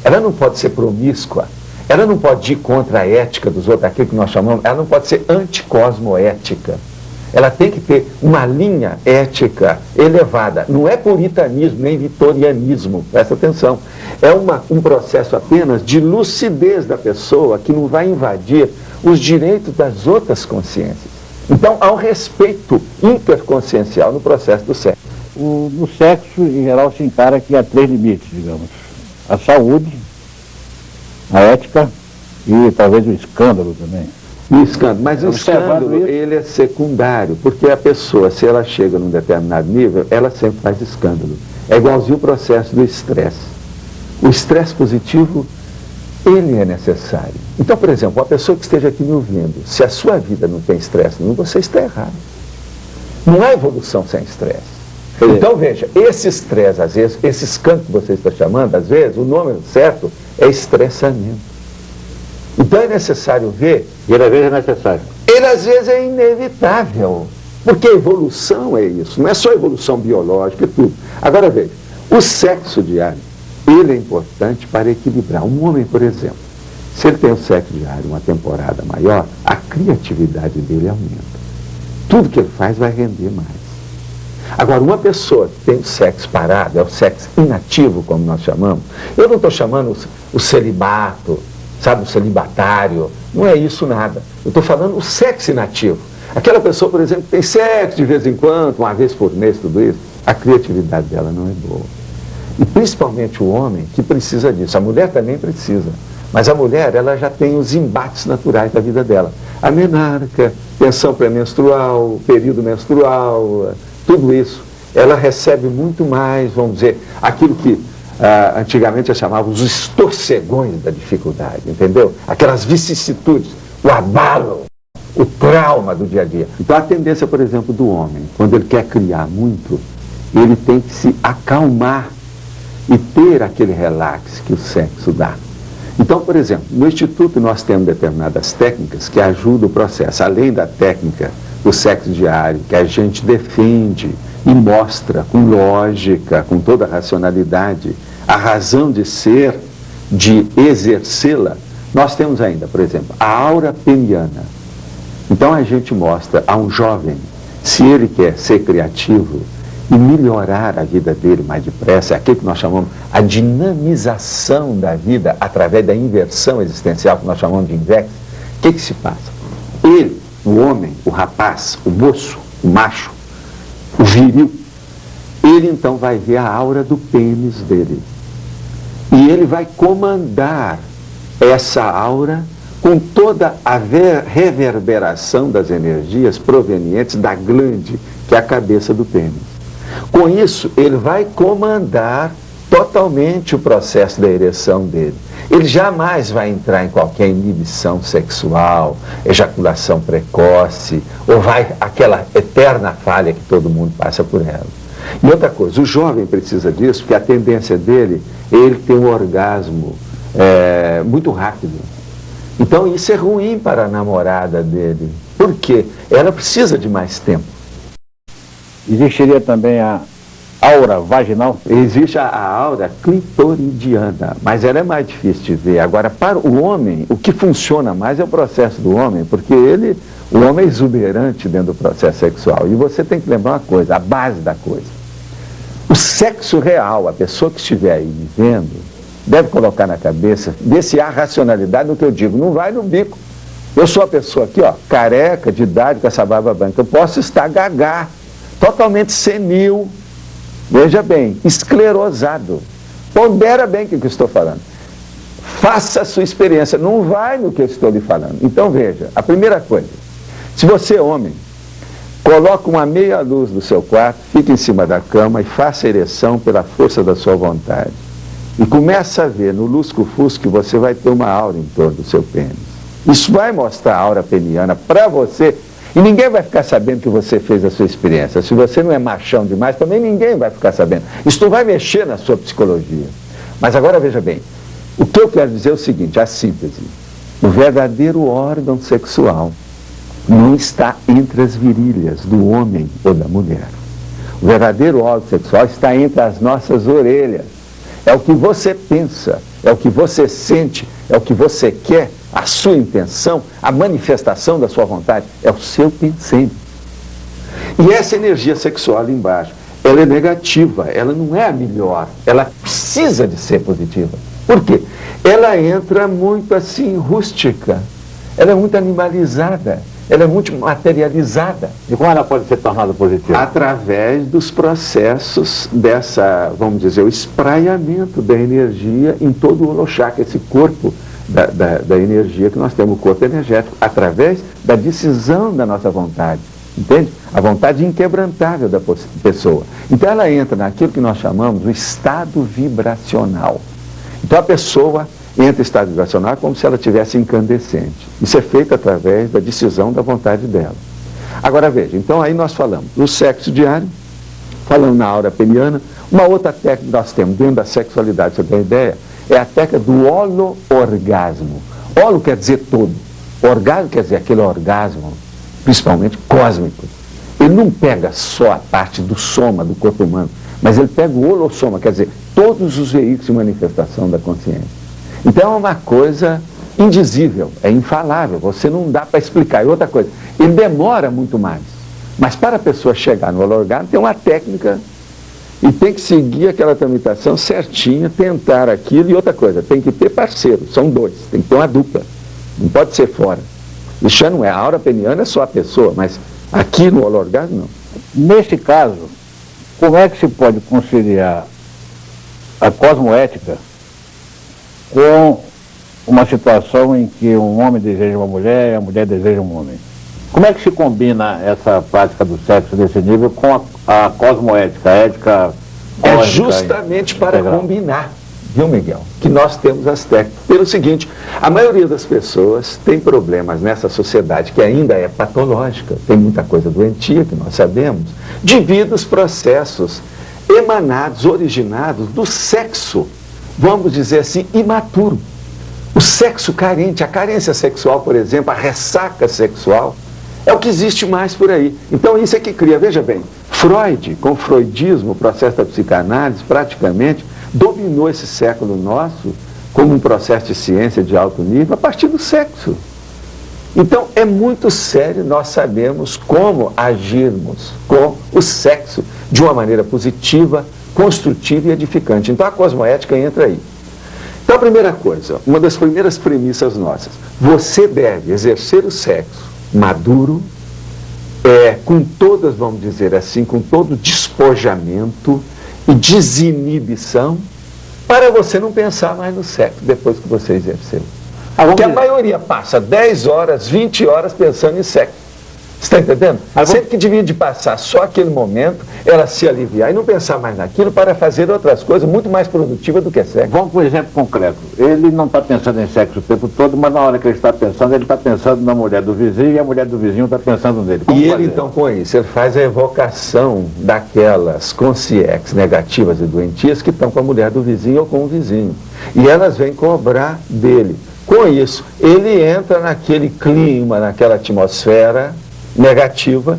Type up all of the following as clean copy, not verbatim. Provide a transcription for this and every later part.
ela não pode ser promíscua, ela não pode ir contra a ética dos outros, aquilo que nós chamamos, ela não pode ser anticosmoética. Ela tem que ter uma linha ética elevada. Não é puritanismo, nem vitorianismo, presta atenção. É um processo apenas de lucidez da pessoa que não vai invadir os direitos das outras consciências. Então, há um respeito interconsciencial no processo do sexo. No sexo, em geral, se encara que há 3 limites, digamos. A saúde, a ética e talvez o escândalo também. O escândalo, mas o escândalo, ele é secundário, porque a pessoa, se ela chega num determinado nível, ela sempre faz escândalo. É igualzinho o processo do estresse. O estresse positivo, ele é necessário. Então, por exemplo, uma pessoa que esteja aqui me ouvindo, se a sua vida não tem estresse nenhum, você está errado. Não há evolução sem estresse. Então, veja, esse estresse, às vezes, esse escândalo que você está chamando, às vezes, o nome certo é estressamento. Então é necessário ver... Ele às vezes é necessário. Ele às vezes é inevitável. Porque a evolução é isso. Não é só evolução biológica e tudo. Agora veja, o sexo diário, ele é importante para equilibrar. Um homem, por exemplo, se ele tem o sexo diário uma temporada maior, a criatividade dele aumenta. Tudo que ele faz vai render mais. Agora, uma pessoa que tem o sexo parado, é o sexo inativo, como nós chamamos, eu não estou chamando o celibato, sabe, o celibatário, não é isso nada. Eu estou falando o sexo inativo. Aquela pessoa, por exemplo, que tem sexo de vez em quando, uma vez por mês, tudo isso, a criatividade dela não é boa. E principalmente o homem que precisa disso. A mulher também precisa. Mas a mulher, ela já tem os embates naturais da vida dela. A menarca, tensão pré-menstrual, período menstrual, tudo isso. Ela recebe muito mais, vamos dizer, aquilo que antigamente eu chamava os estorcegões da dificuldade, entendeu? Aquelas vicissitudes, o abalo, o trauma do dia a dia. Então a tendência, por exemplo, do homem, quando ele quer criar muito, ele tem que se acalmar e ter aquele relax que o sexo dá. Então, por exemplo, no Instituto nós temos determinadas técnicas que ajudam o processo, além da técnica do sexo diário, que a gente defende e mostra com lógica, com toda a racionalidade, a razão de ser, de exercê-la. Nós temos ainda, por exemplo, a aura peniana. Então a gente mostra a um jovem, se ele quer ser criativo e melhorar a vida dele mais depressa, é aquilo que nós chamamos a dinamização da vida através da inversão existencial, que nós chamamos de invex. O que se passa? Ele, o homem, o rapaz, o moço, o macho, o viril, ele então vai ver a aura do pênis dele. E ele vai comandar essa aura com toda a reverberação das energias provenientes da glande, que é a cabeça do pênis. Com isso, ele vai comandar totalmente o processo da ereção dele. Ele jamais vai entrar em qualquer inibição sexual, ejaculação precoce, ou vai aquela eterna falha que todo mundo passa por ela. E outra coisa, o jovem precisa disso, porque a tendência dele é ele ter um orgasmo muito rápido. Então isso é ruim para a namorada dele. Por quê? Ela precisa de mais tempo. Existiria também a aura vaginal? Existe a aura clitoridiana, mas ela é mais difícil de ver. Agora, para o homem, o que funciona mais é o processo do homem, porque o homem é exuberante dentro do processo sexual. E você tem que lembrar uma coisa, a base da coisa. O sexo real, a pessoa que estiver aí me vendo, deve colocar na cabeça, ver se há racionalidade no que eu digo. Não vai no bico. Eu sou a pessoa aqui, ó, careca, de idade, com essa barba branca. Eu posso estar gagá, totalmente senil, veja bem, esclerosado. Pondera bem o que eu estou falando. Faça a sua experiência, não vai no que eu estou lhe falando. Então veja, a primeira coisa, se você é homem, coloque uma meia luz no seu quarto, fique em cima da cama e faça a ereção pela força da sua vontade. E começa a ver no lusco-fusco que você vai ter uma aura em torno do seu pênis. Isso vai mostrar a aura peniana para você. E ninguém vai ficar sabendo que você fez a sua experiência. Se você não é machão demais, também ninguém vai ficar sabendo. Isso não vai mexer na sua psicologia. Mas agora veja bem, o que eu quero dizer é o seguinte, a síntese. O verdadeiro órgão sexual não está entre as virilhas do homem ou da mulher. O verdadeiro órgão sexual está entre as nossas orelhas. É o que você pensa, é o que você sente, é o que você quer, a sua intenção, a manifestação da sua vontade, é o seu pensamento. E essa energia sexual ali embaixo, ela é negativa, ela não é a melhor, ela precisa de ser positiva. Por quê? Ela entra muito assim, rústica, ela é muito animalizada, ela é muito materializada. E como ela pode ser tornada positiva? Através dos processos dessa, vamos dizer, o espraiamento da energia em todo o holochakra, esse corpo da energia que nós temos, o corpo energético, através da decisão da nossa vontade. Entende? A vontade inquebrantável da pessoa. Então ela entra naquilo que nós chamamos o estado vibracional. Então a pessoa entra em estado vibracional como se ela estivesse incandescente. Isso é feito através da decisão da vontade dela. Agora veja, então aí nós falamos do sexo diário, falamos na aura peniana. Uma outra técnica que nós temos dentro da sexualidade, você tem ideia, é a técnica do holo-orgasmo. Holo quer dizer todo. Orgasmo quer dizer aquele orgasmo principalmente cósmico. Ele não pega só a parte do soma do corpo humano, mas ele pega o holossoma, quer dizer, todos os veículos de manifestação da consciência. Então é uma coisa indizível, é infalável, você não dá para explicar. E outra coisa, ele demora muito mais, mas para a pessoa chegar no holo-orgasmo tem uma técnica e tem que seguir aquela tramitação certinha, tentar aquilo. E outra coisa, tem que ter parceiro, são dois, tem que ter uma dupla, não pode ser fora. Isso já não é, a aura peniana é só a pessoa, mas aqui no holo-orgasmo não. Nesse caso, como é que se pode conciliar a cosmoética com uma situação em que um homem deseja uma mulher e a mulher deseja um homem? Como é que se combina essa prática do sexo desse nível com a cosmoética, a ética cósmica? É justamente para integral. combinar, viu, Miguel, que nós temos as técnicas. Pelo seguinte, a maioria das pessoas tem problemas nessa sociedade que ainda é patológica, tem muita coisa doentia que nós sabemos, devido aos processos emanados, originados do sexo, vamos dizer assim, imaturo. O sexo carente, a carência sexual, por exemplo, a ressaca sexual, é o que existe mais por aí. Então isso é que cria, veja bem, Freud, com o freudismo, o processo da psicanálise, praticamente dominou esse século nosso como um processo de ciência de alto nível a partir do sexo. Então é muito sério nós sabemos como agirmos com o sexo de uma maneira positiva, construtiva e edificante. Então a cosmoética entra aí. Então a primeira coisa, uma das primeiras premissas nossas, você deve exercer o sexo maduro, com todas, vamos dizer assim, com todo despojamento e desinibição, para você não pensar mais no sexo depois que você exerceu. Porque a maioria passa 10 horas, 20 horas pensando em sexo. Você está entendendo? Sempre que devia de passar só aquele momento, ela se aliviar e não pensar mais naquilo para fazer outras coisas muito mais produtivas do que sexo. Vamos por exemplo concreto. Ele não está pensando em sexo o tempo todo, mas na hora que ele está pensando na mulher do vizinho e a mulher do vizinho está pensando nele. Como e fazer? Ele então com isso, ele faz a evocação daquelas consciências negativas e doentias que estão com a mulher do vizinho ou com o vizinho. E elas vêm cobrar dele. Com isso, ele entra naquele clima, naquela atmosfera negativa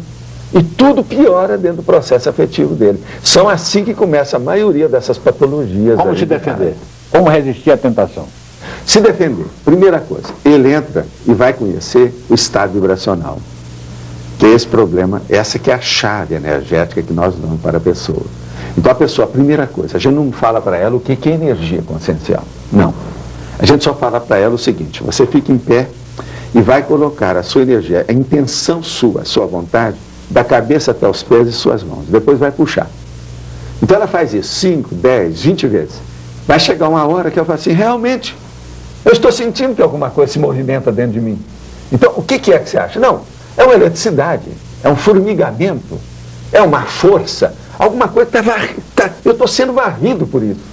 e tudo piora dentro do processo afetivo dele. São assim que começa a maioria dessas patologias. Como se defender? Como resistir à tentação? Se defender, primeira coisa, ele entra e vai conhecer o estado vibracional. Que é esse problema, essa que é a chave energética que nós damos para a pessoa. Então a pessoa, a primeira coisa, a gente não fala para ela o que é energia consciencial. Não. A gente só fala para ela o seguinte, você fica em pé e vai colocar a sua energia, a intenção sua, a sua vontade, da cabeça até os pés e suas mãos. Depois vai puxar. Então ela faz isso 5, 10, 20 vezes. Vai chegar uma hora que ela fala assim, realmente, eu estou sentindo que alguma coisa se movimenta dentro de mim. Então, o que é que você acha? Não, é uma eletricidade, é um formigamento, é uma força, alguma coisa que eu estou sendo varrido por isso.